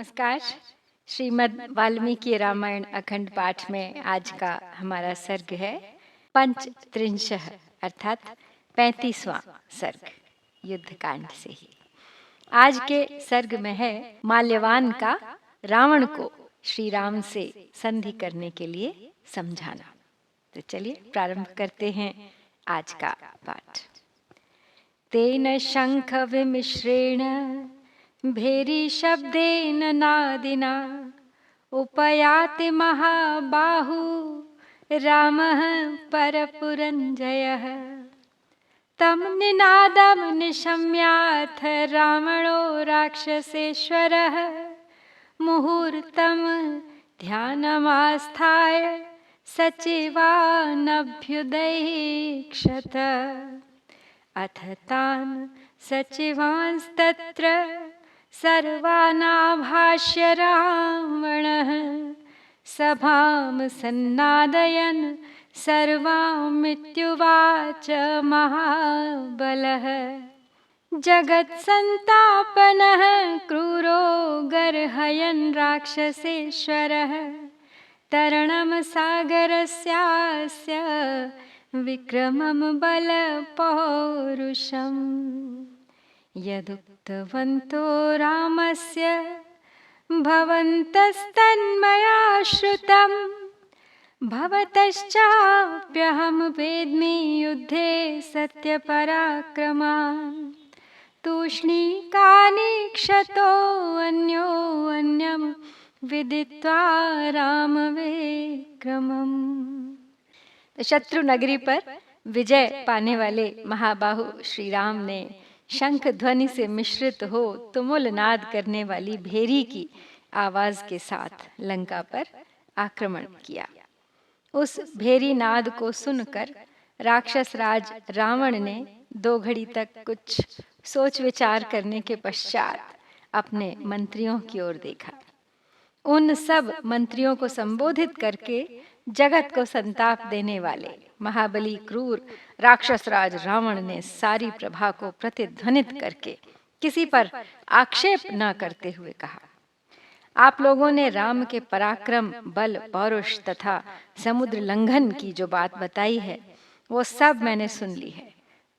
नमस्कार। श्रीमद् वाल्मीकि रामायण अखंड पाठ में आज का हमारा सर्ग है पंचत्रिंशः अर्थात 35वां सर्ग, युद्ध कांड से ही। आज के सर्ग में है माल्यवान का रावण को श्री राम से संधि करने के लिए समझाना। तो चलिए प्रारंभ करते हैं आज का पाठ। तेन शंख विमिश्रेण भेरी शब्देन नादिना उपयाति महाबाहु रामः परपुरञ्जयः। तं निनादं निशम्याथ रावणो राक्षसेश्वरः मुहूर्तं ध्यानमास्थाय सचिवानभ्युदैक्षत। अथ तान् सचिवांस्तत्र सर्वानाभाष्य रावणः सभां सन्नादयन् सर्वामित्युवाच महाबलः। जगत्सन्तापनः क्रूरो गर्हयन् राक्षसेश्वरः तरणं सागरस्यास्य विक्रमं बलपौरुषम्। यदुक्तवन्तो रामस्य भवन्तस्तन्मया श्रुतं भवतश्चाप्यहं वेद्मि युद्धे सत्यपराक्रमान्। तूष्णीकानि क्षतोऽन्योऽन्यं विदित्वा रामविक्रमम्। शत्रु नगरी पर विजय पाने वाले महाबाहु श्री राम ने शंख ध्वनि से मिश्रित हो तुमुल नाद करने वाली भेरी की आवाज के साथ लंका पर आक्रमण किया। उस भेरी नाद को सुनकर राक्षस राज रावण ने 2 घड़ी तक कुछ सोच विचार करने के पश्चात अपने मंत्रियों की ओर देखा। उन सब मंत्रियों को संबोधित करके जगत को संताप देने वाले महाबली क्रूर राक्षस राज रावण ने सारी प्रभा को प्रतिध्वनित करके किसी पर आक्षेप न करते हुए कहा, आप लोगों ने राम के पराक्रम, बल, पौरुष तथा समुद्र लंघन की जो बात बताई है वो सब मैंने सुन ली है,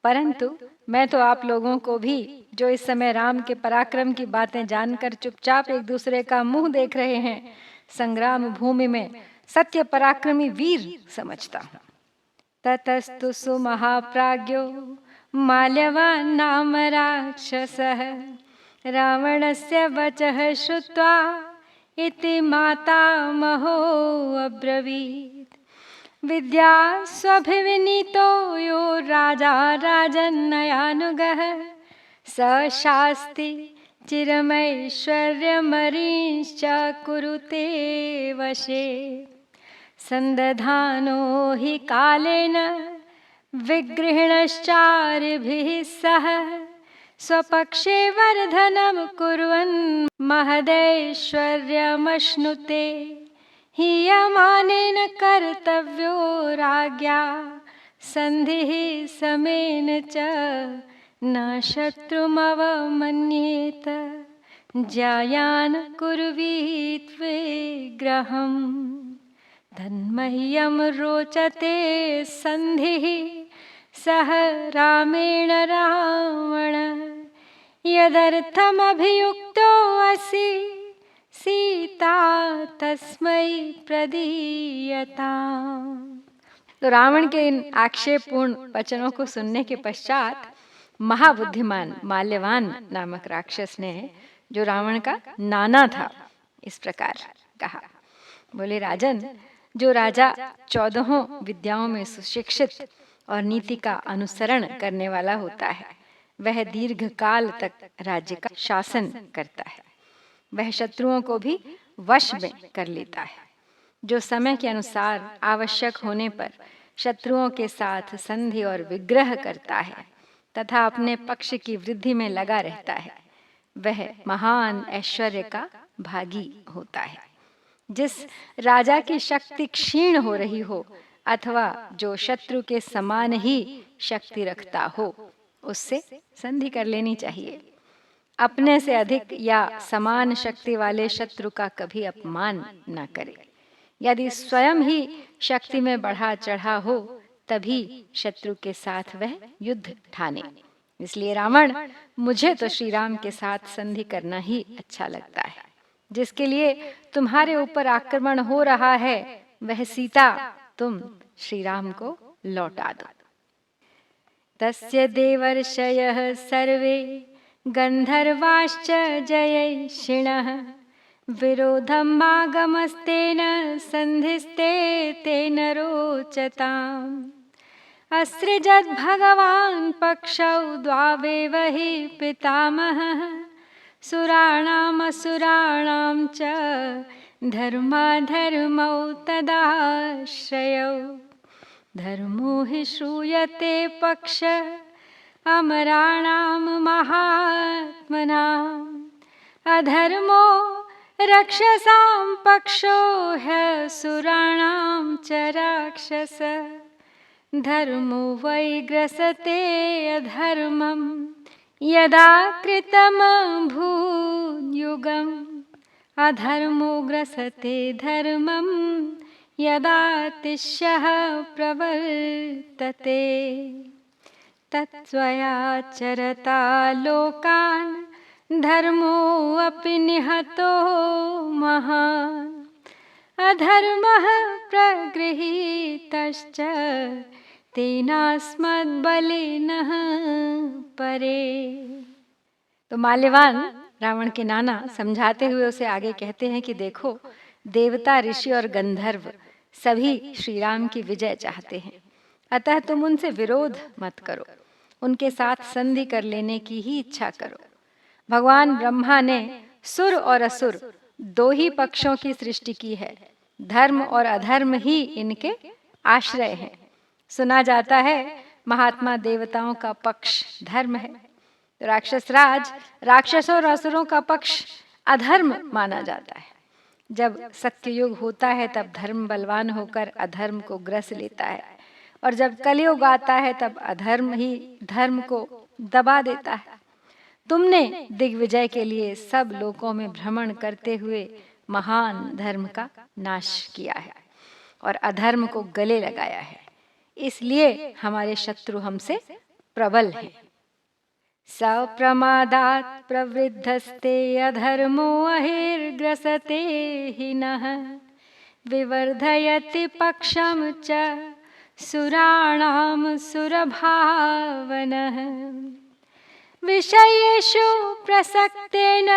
परंतु मैं तो आप लोगों को भी जो इस समय राम के पराक्रम की बातें जानकर चुपचाप एक दूसरे का मुंह देख रहे हैं, संग्राम भूमि में सत्य पराक्रमी वीर समझता हूँ। ततस्तु सुमहाप्राज्ञो माल्यवान् नाम राक्षसः रावणस्य वचः श्रुत्वा इति मातामहो अब्रवीत्। विद्या स्वभिविनीतो यो राजा राजन्नयानुगः स शास्ति चिरमैश्वर्यमरींश्च कुरुते वशे। संदधानो हि कालेन विगृह्णश्चारिभिः सह स्वपक्षे वर्धनं कुर्वन् महदैश्वर्यमश्नुते। हीयमानेन कर्तव्यो राज्ञा सन्धिः समेन च न शत्रुमवमन्येत ज्यायान् कुर्वीत् विग्रहम्। तन्मह्यं रोचते सन्धिः सह रामेण रावण यदर्थमभियुक्तो असि सीता तस्मै प्रदीयताम्। तो रावण के इन आक्षेपपूर्ण वचनों को सुनने के पश्चात महाबुद्धिमान माल्यवान नामक राक्षस ने, जो रावण का नाना था, इस प्रकार कहा, बोले, राजन, जो राजा 14 विद्याओं में सुशिक्षित और नीति का अनुसरण करने वाला होता है, वह दीर्घ काल तक राज्य का शासन करता है। वह शत्रुओं को भी वश में कर लेता है। जो समय के अनुसार आवश्यक होने पर शत्रुओं के साथ संधि और विग्रह करता है तथा अपने पक्ष की वृद्धि में लगा रहता है, वह महान ऐश्वर्य का भागी होता है। जिस राजा की शक्ति क्षीण हो रही हो अथवा जो शत्रु के समान ही शक्ति रखता हो, उससे संधि कर लेनी चाहिए। अपने से अधिक या समान शक्ति वाले शत्रु का कभी अपमान न करे। यदि स्वयं ही शक्ति में बढ़ा चढ़ा हो तभी शत्रु के साथ वह युद्ध ठाने। इसलिए रावण, मुझे तो श्री राम के साथ संधि करना ही अच्छा लगता है। जिसके लिए तुम्हारे ऊपर आक्रमण हो रहा है वह सीता तुम श्री राम को लौटा दो। तस्य देवर्षयः सर्वे गंधर्वाश्च जयैषिणः विरोधम् आगमस्तेन संधिस्ते तेन रोचताम्। असृजत् भगवान् पक्षौ द्वावेव हि पितामहः सुराणामसुराणां च धर्माधर्मौ तदाश्रयौ। धर्मो हि श्रूयते पक्ष अमराणां महात्मनाम्। अधर्मो रक्षसां पक्षो ह्यसुराणां च राक्षस। धर्मो वै ग्रसते अधर्मं यदा कृतमभूद्युगम्। अधर्मो ग्रसते धर्मं यदा तिष्यः प्रवर्तते। तत्त्वयाचरता लोकान् धर्मो अपि निहतो महान्। अधर्मः प्रगृहीतश्च तेनास्मद्बलिनः परे। तो माल्यवान रावण के नाना समझाते हुए उसे आगे कहते हैं कि देखो, देवता, ऋषि और गंधर्व सभी श्री राम की विजय चाहते हैं, अतः तुम उनसे विरोध मत करो, उनके साथ संधि कर लेने की ही इच्छा करो। भगवान ब्रह्मा ने सुर और असुर दो ही पक्षों की सृष्टि की है। धर्म और अधर्म ही इनके आश्रय हैं। सुना जाता है महात्मा देवताओं का पक्ष धर्म है, तो राक्षसराज राक्षसों और असुरों का पक्ष अधर्म माना जाता है। जब सत्ययुग होता है तब धर्म बलवान होकर अधर्म को ग्रस लेता है, और जब कलयुग आता है तब अधर्म ही धर्म को दबा देता है। तुमने दिग्विजय के लिए सब लोकों में भ्रमण करते हुए महान धर्म का नाश किया है और अधर्म को गले लगाया है, इसलिए हमारे शत्रु हमसे प्रबल हैं। सप्रमादात् प्रवृद्धस्ते अधर्मो अहिर्ग्रसते हिनः। विवर्धयति पक्षं च सुराणां सुरभावनः। विषयेषु प्रसक्तेन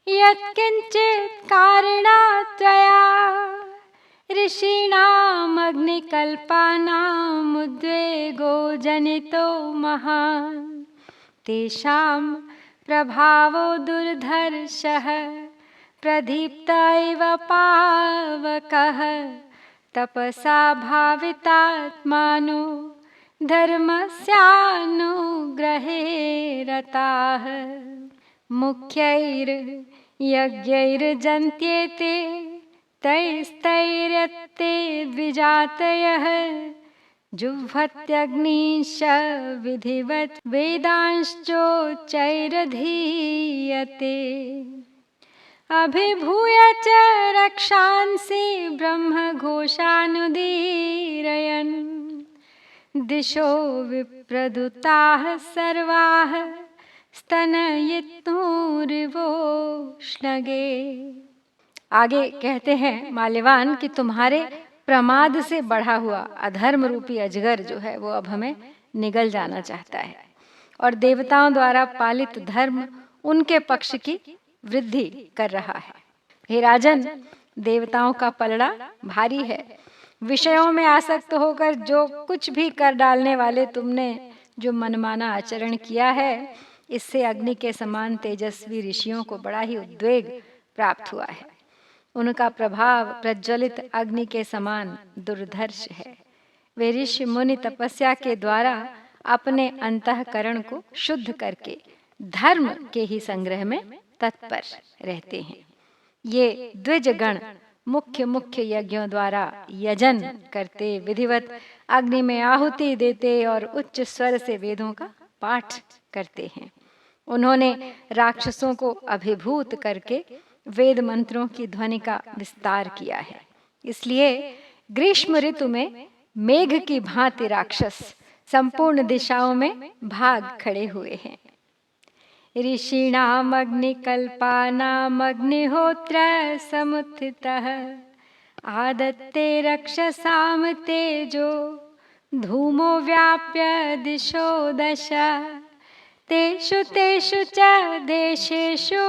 यत्किञ्चित् कारणात् त्वया ऋषीणाम् अग्निकल्पानाम् उद्वेगो जनितो महान्। तेषां प्रभावो दुर्धर्षः प्रदीप्त इव पावकः। तपसा भावितात्मानो धर्मस्यानुग्रहे रताः। मुख्यैर्यज्ञैर्जन्त्येते तैस्तैर्यत्ते द्विजातयः। जुह्वत्यग्निश्च विधिवत् वेदांश्चोच्चैरधीयते। अभिभूय च रक्षांसि ब्रह्मघोषानुदीरयन्। दिशो विप्रदुताः सर्वाः स्तनयितुरिवोष्णगे। आगे कहते हैं माल्यवान कि तुम्हारे प्रमाद से बढ़ा हुआ अधर्म रूपी अजगर जो है वो अब हमें निगल जाना चाहता है, और देवताओं द्वारा पालित धर्म उनके पक्ष की वृद्धि कर रहा है। हे राजन, देवताओं का पलड़ा भारी है। विषयों में आसक्त होकर जो कुछ भी कर डालने वाले तुमने जो मनमाना आचरण किया है, इससे अग्नि के समान तेजस्वी ऋषियों को बड़ा ही उद्वेग प्राप्त हुआ है। उनका प्रभाव प्रज्वलित अग्नि के समान दुर्धर्ष है। वे ऋषि मुनि तपस्या के द्वारा अपने अंतःकरण को शुद्ध करके धर्म के ही संग्रह में तत्पर रहते हैं। ये द्विजगण मुख्य मुख्य यज्ञों द्वारा यजन करते, विधिवत अग्नि में आहुति देते और उच्च स्वर से वेदों का पाठ करते हैं। उन्होंने राक्षसों को अभिभूत करके वेद मंत्रों की ध्वनि का विस्तार किया है। इसलिए ग्रीष्म ऋतु में मेघ की भांति राक्षस संपूर्ण दिशाओं में भाग खड़े हुए हैं। ऋषीणाम अग्निकल्पानाम अग्निहोत्र समुत्थितः आदत्ते रक्षसाम तेजो धूमो व्याप्य दिशो दश तेषु तेषु च देशेषु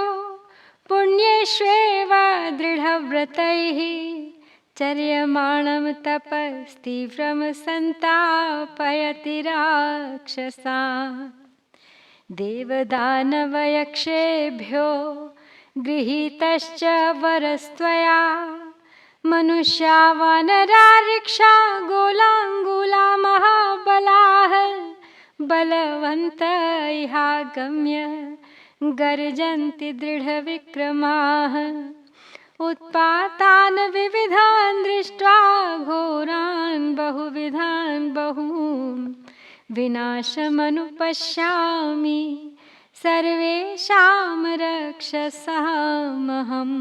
पुण्येष्वेव दृढव्रतैः चर्यमाणं तपस्तीव्रं संतापयति राक्षसान् देवदानवयक्षेभ्यो गृहीतश्च वरस्त्वया मनुष्या वानरा ऋक्षा गोलाङ्गुला महाबलाः बलवन्त इहागम्य गर्जन्ति दृढविक्रमाः उत्पातान् विविधान् दृष्ट्वा घोरान् बहुविधान् बहून् विनाशमनुपश्यामि सर्वेषां रक्षसामहम्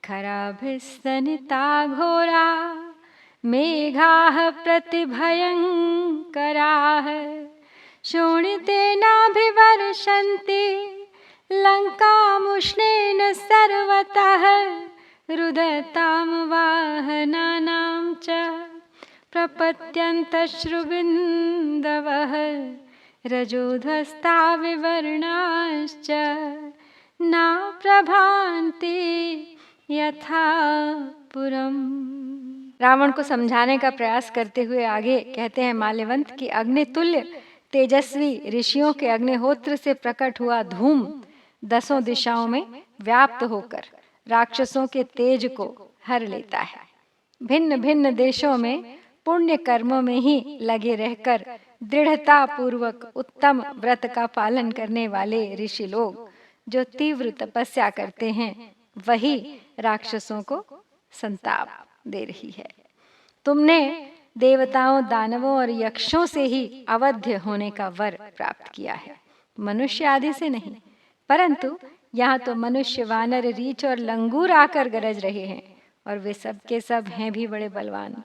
खराभिस्सनिता घोरा मेघाः प्रतिभयङ्कराः शोणितेनाभिवर्षन्ति लङ्कामुष्णेन सर्वतः रुदतां वाहनानां च प्रपत्यन्तश्रुबिन्दवः रजोधस्ता विवर्णाश्च नाप्रभान्ति यथा पुरम्। रावण को समझाने का प्रयास करते हुए आगे कहते हैं, माल्यवंत की अग्नितुल्य तेजस्वी ऋषियों के अग्निहोत्र से प्रकट हुआ धूम 10 दिशाओं में व्याप्त होकर राक्षसों के तेज को हर लेता है। भिन्न भिन्न देशों में पुण्य कर्मों में ही लगे रहकर दृढ़ता पूर्वक उत्तम व्रत का पालन करने वाले ऋषि लोग जो तीव्र तपस्या करते हैं, वही राक्षसों को संताप दे रही है। तुमने देवताओं, दानवों और यक्षों से ही अवध्य होने का वर प्राप्त किया है, मनुष्य आदि से नहीं। परंतु यहाँ तो मनुष्य, वानर, रीछ और लंगूर आकर गरज रहे हैं और वे सब के सब हैं भी बड़े बलवान,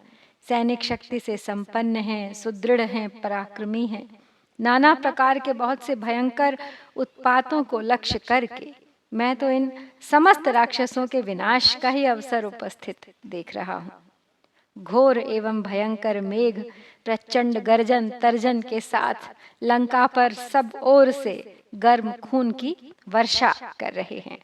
सैनिक शक्ति से संपन्न हैं, सुदृढ़ हैं, पराक्रमी हैं। नाना प्रकार के बहुत से भयंकर उत्पातों को लक्ष्य करके मैं तो इन समस्त राक्षसों के विनाश का ही अवसर उपस्थित देख रहा हूँ। घोर एवं भयंकर मेघ प्रचंड गर्जन तर्जन के साथ लंका पर सब ओर से गर्म खून की वर्षा कर रहे हैं।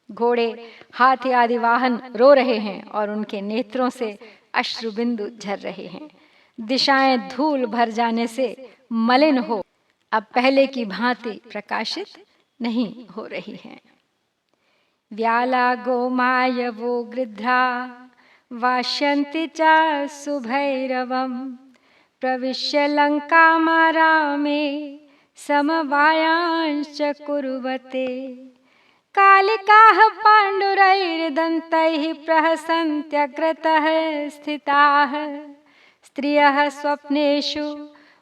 घोड़े, हाथी आदि वाहन रो रहे हैं और उनके नेत्रों से अश्रुबिंदु झर रहे हैं। दिशाएं धूल भर जाने से मलिन हो अब पहले की भांति प्रकाशित नहीं हो रही हैं। व्याला गोमायवो गृध्रा वाश्यन्ति च सुभैरवं प्रविश्य लङ्कामारामे समवायांश्च कुर्वते कालिकाः पाण्डुरैर्दन्तैः प्रहसन्त्यग्रतः स्थिताः स्त्रियः स्वप्नेषु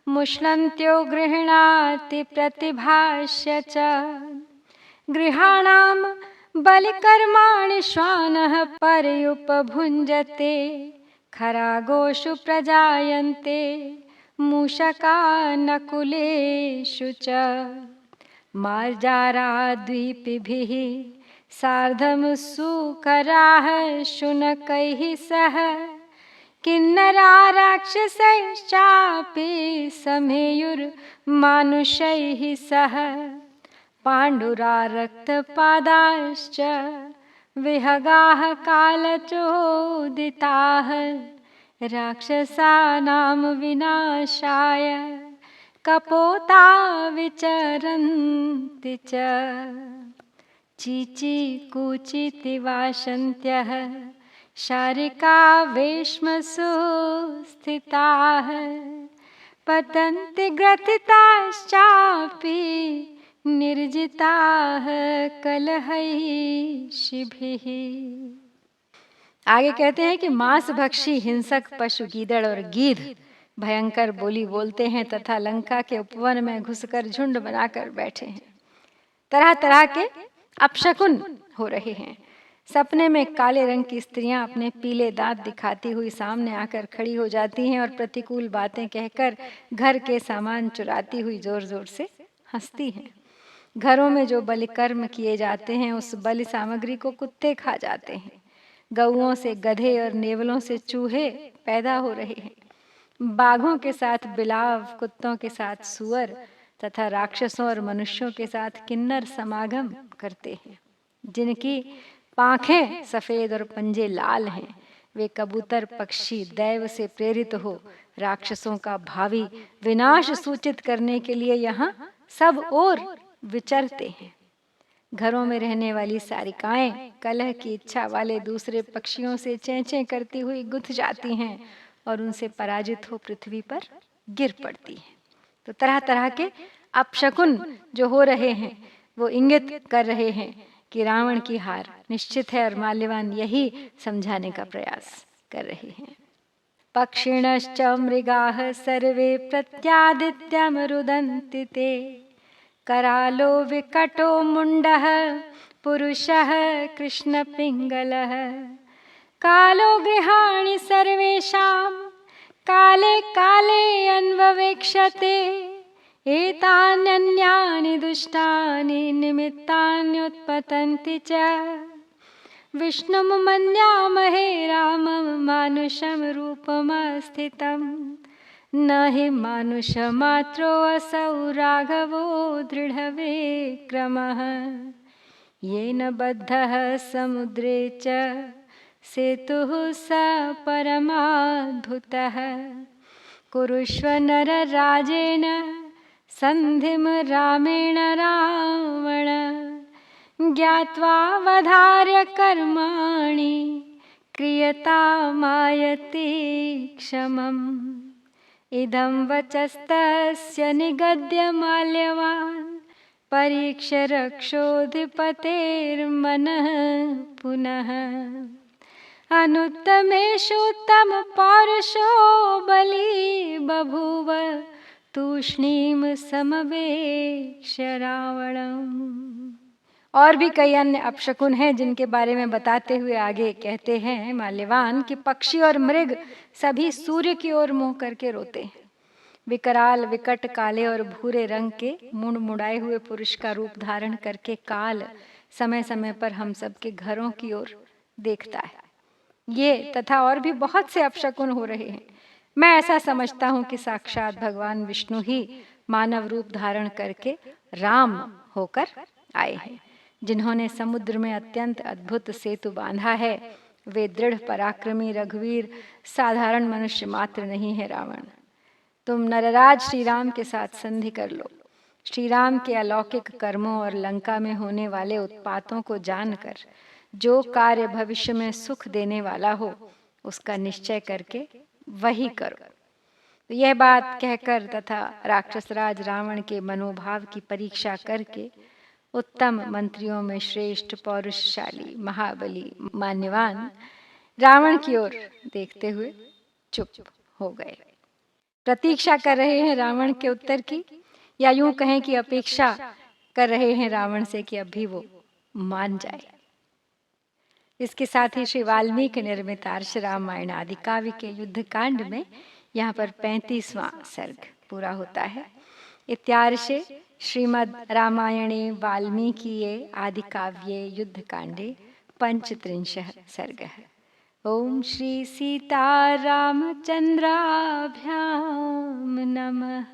मुष्णन्त्यो गृह्णाति प्रतिभाष्य च गृहाणां बलिकर्माणि श्वानः पर्युपभुञ्जते खरागोषु प्रजायन्ते मूषका नकुलेषु च मार्जाराद्वीपिभिः सार्धं सूकराः शुनकैः सह किन्नरा राक्षसैश्चापि समेयुर्मानुषैः सह पाण्डुरारक्तपादाश्च विहगाः कालचोदिताः राक्षसानां विनाशाय कपोता विचरन्ति च चीचीकूचिति वासन्त्यः शारिका वेश्मसु स्थिताः पतन्ति ग्रथिताश्चापि निर्जिताः कलहैषिभिः। आगे कहते हैं कि मांस भक्षी हिंसक पशु गीदड़ और गीध भयंकर बोली बोलते हैं तथा लंका के उपवन में घुसकर झुंड बनाकर बैठे हैं। तरह तरह के अपशकुन हो रहे हैं। सपने में काले रंग की स्त्रियां अपने पीले दांत दिखाती हुई सामने आकर खड़ी हो जाती हैं और प्रतिकूल बातें कहकर घर के सामान चुराती हुई जोर जोर से हंसती हैं। घरों में जो बलि कर्म किए जाते हैं उस बलि सामग्री को कुत्ते खा जाते हैं। गऊओं से गधे और नेवलों से चूहे पैदा हो रहे हैं। बाघों के साथ बिलाव, कुत्तों के साथ सुअर तथा राक्षसों और मनुष्यों के साथ किन्नर समागम करते हैं। जिनकी पांखें सफेद और पंजे लाल हैं, वे कबूतर पक्षी दैव से प्रेरित हो राक्षसों का भावी विनाश सूचित करने के लिए यहाँ सब ओर विचरते हैं। घरों में रहने वाली सारिकाएं कलह की इच्छा वाले दूसरे पक्षियों से चें-चें करती हुई गुथ जाती हैं और उनसे पराजित हो पृथ्वी पर गिर पड़ती हैं। तो तरह तरह के अपशकुन जो हो रहे हैं वो इंगित कर रहे हैं कि रावण की हार निश्चित है, और माल्यवान यही समझाने का प्रयास कर रहे हैं। पक्षिणश्च मृगाः सर्वे प्रत्यादित्यं रुदन्ति ते, करालो विकटो मुंडः पुरुषः कृष्णपिङ्गलः, कालो गृहाणि सर्वेषां काले काले अन्ववेक्षते, एतान्यन्यानि दुष्टानि निमित्तान्युत्पतन्ति च, विष्णुं मन्यामहे रामं मानुषं रूपमस्थितं, न हि मानुषमात्रोऽसौ राघवो दृढविक्रमः, येन बद्धः समुद्रे च सेतुः स परमाद्भुतः, कुरुष्व नरराजेन सन्धिं रामेण रावण, ज्ञात्वा वधार्य कर्माणि क्रियतामायति क्षमम्, इदं वचस्तस्य निगद्य माल्यवान् परीक्ष्य रक्षोऽधिपतेर्मनः पुनः, अनुत्तमेषुत्तम पौरुषो बली बभूव, तूष्णीं समवेक्ष्य रावणम्। और भी कई अन्य अपशकुन हैं जिनके बारे में बताते हुए आगे कहते हैं माल्यवान कि पक्षी और मृग सभी सूर्य की ओर मुंह करके रोते हैं। विकराल विकट काले और भूरे रंग के मुंड मुड़ाए हुए पुरुष का रूप धारण करके काल समय समय पर हम सबके घरों की ओर देखता है। ये तथा और भी बहुत से अपशकुन हो रहे हैं। मैं ऐसा समझता हूँ कि साक्षात भगवान विष्णु ही मानव रूप धारण करके राम होकर आए हैं, जिन्होंने समुद्र में अत्यंत अद्भुत सेतु बांधा है। वे दृढ़ पराक्रमी रघुवीर साधारण मनुष्य मात्र नहीं है रावण। तुम नरराज श्री राम के साथ संधि कर लो। श्री राम के अलौकिक कर्मों और लंका में होने वाले उत्पातों को जानकर जो कार्य भविष्य में सुख देने वाला हो उसका निश्चय करके वही करो। तो यह बात कहकर तथा राक्षसराज रावण के मनोभाव की परीक्षा करके उत्तम मंत्रियों में श्रेष्ठ पौरुषशाली महाबली मान्यवान रावण की ओर देखते हुए चुप हो गए। प्रतीक्षा कर रहे हैं रावण के उत्तर की, या यूं कहें कि अपेक्षा कर रहे हैं रावण से कि अभी वो मान जाए। इसके साथ ही श्री वाल्मीकि निर्मित आर्ष रामायण आदि काव्य के युद्ध कांड में यहाँ पर 35वां सर्ग पूरा होता है। इत्यार्षे श्रीमद् रामायणे वाल्मीकिये आदि काव्ये युद्ध कांडे 35 सर्गः। ओम श्री सीता रामचंद्राभ्याम नमः।